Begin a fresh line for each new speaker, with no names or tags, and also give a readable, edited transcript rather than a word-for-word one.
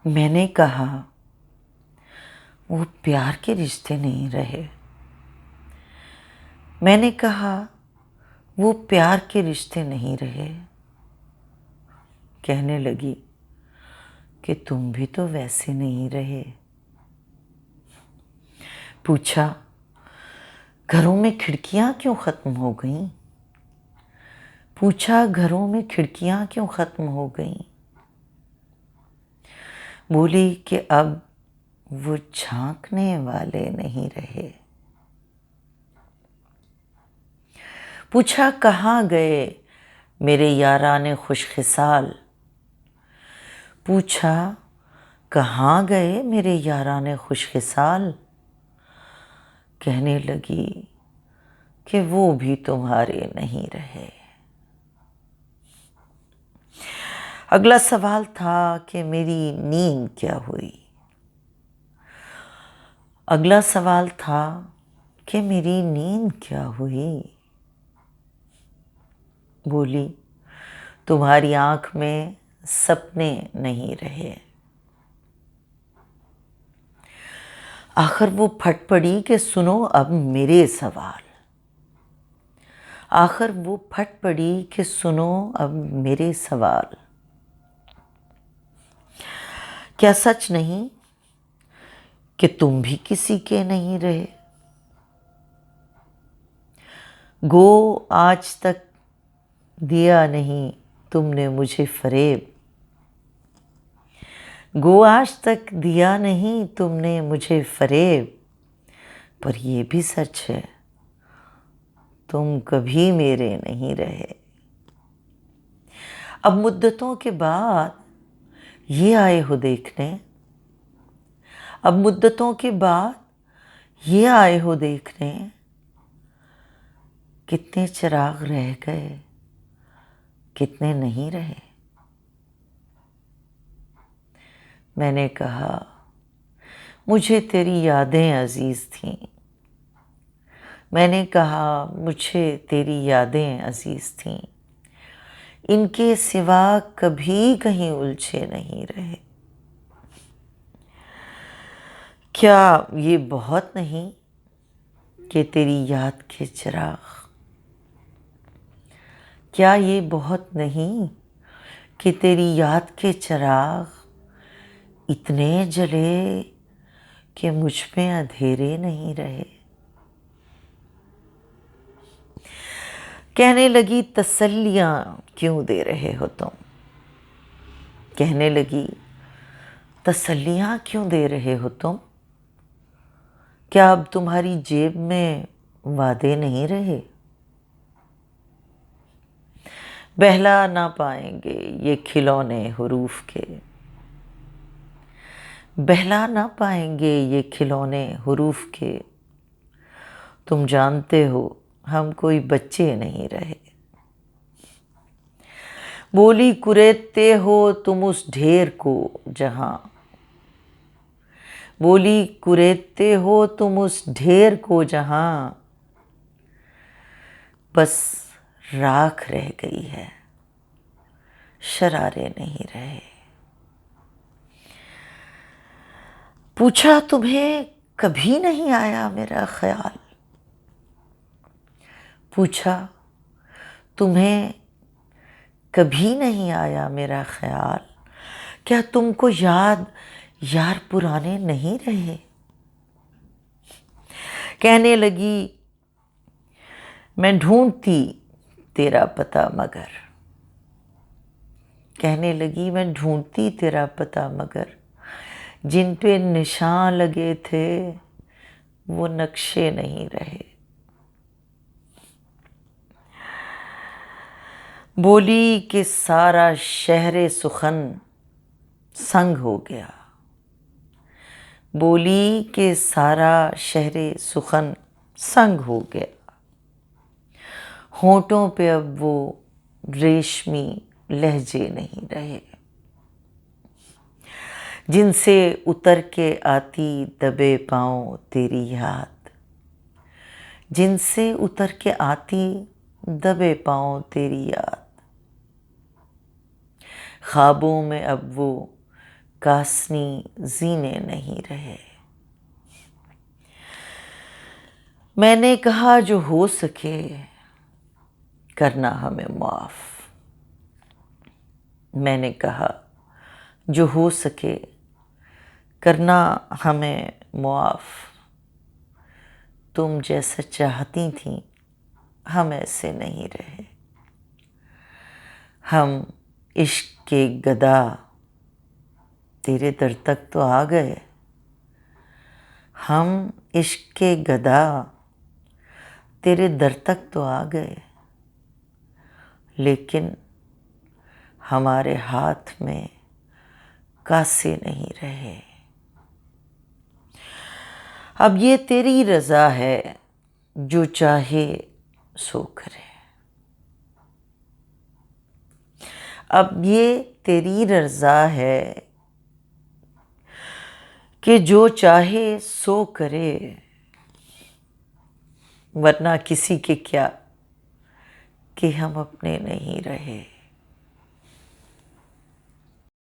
मैंने कहा वो प्यार के रिश्ते नहीं रहे। मैंने कहा वो प्यार के रिश्ते नहीं रहे। कहने लगी कि तुम भी तो वैसे नहीं रहे। पूछा घरों में खिड़कियां क्यों ख़त्म हो गईं? पूछा घरों में खिड़कियां क्यों ख़त्म हो गईं? बोली कि अब वो झांकने वाले नहीं रहे। पूछा कहाँ गए मेरे याराने खुशखिसाल? पूछा कहाँ गए मेरे याराने खुशखिसाल? कहने लगी कि वो भी तुम्हारे नहीं रहे। अगला सवाल था कि मेरी नींद क्या हुई। अगला सवाल था कि मेरी नींद क्या हुई। बोली तुम्हारी आंख में सपने नहीं रहे। आखिर वो फट पड़ी कि सुनो अब मेरे सवाल। आखिर वो फट पड़ी कि सुनो अब मेरे सवाल। क्या सच नहीं कि तुम भी किसी के नहीं रहे? गो आज तक दिया नहीं तुमने मुझे फरेब। गो आज तक दिया नहीं तुमने मुझे फरेब। पर ये भी सच है तुम कभी मेरे नहीं रहे। अब मुद्दतों के बाद ये आए हो देखने। अब मुद्दतों के बाद ये आए हो देखने कितने चिराग रह गए कितने नहीं रहे। मैंने कहा मुझे तेरी यादें अजीज थीं। मैंने कहा मुझे तेरी यादें अजीज थीं। इनके सिवा कभी कहीं उलझे नहीं रहे। क्या ये बहुत नहीं कि तेरी याद के चिराग? क्या ये बहुत नहीं कि तेरी याद के चिराग इतने जले कि मुझ में अंधेरे नहीं रहे। कहने लगी तसल्लियां क्यों दे रहे हो तुम? कहने लगी तसल्लियां क्यों दे रहे हो तुम? क्या अब तुम्हारी जेब में वादे नहीं रहे? बहला ना पाएंगे ये खिलौने हुरूफ के। बहला ना पाएंगे ये खिलौने हुरूफ के। तुम जानते हो हम कोई बच्चे नहीं रहे। बोली कुरेदते हो तुम उस ढेर को जहां। बोली कुरेदते हो तुम उस ढेर को जहां बस राख रह गई है शरारे नहीं रहे। पूछा तुम्हें कभी नहीं आया मेरा ख्याल? पूछा तुम्हें कभी नहीं आया मेरा ख्याल? क्या तुमको याद यार पुराने नहीं रहे? कहने लगी मैं ढूंढती तेरा पता मगर। कहने लगी मैं ढूंढती तेरा पता मगर जिन पे निशान लगे थे वो नक्शे नहीं रहे। बोली कि सारा शहरे सुखन संग हो गया। बोली कि सारा शहरे सुखन संग हो गया। होठों पे अब वो रेशमी लहजे नहीं रहे जिनसे उतर के आती दबे पाँव तेरी याद। जिनसे उतर के आती दबे पाँव तेरी याद। ख्वाबों में अब वो कासनी जीने नहीं रहे। मैंने कहा जो हो सके करना हमें माफ। मैंने कहा जो हो सके करना हमें माफ। तुम जैसा चाहती थी हम ऐसे नहीं रहे। हम इश्क के गदा तेरे दर तक तो आ गए। हम इश्क के गदा तेरे दर तक तो आ गए, लेकिन हमारे हाथ में कासे नहीं रहे। अब ये तेरी रज़ा है, जो चाहे सो करे। अब ये तेरी रज़ा है कि जो चाहे सो करे, वरना किसी के क्या कि हम अपने नहीं रहे।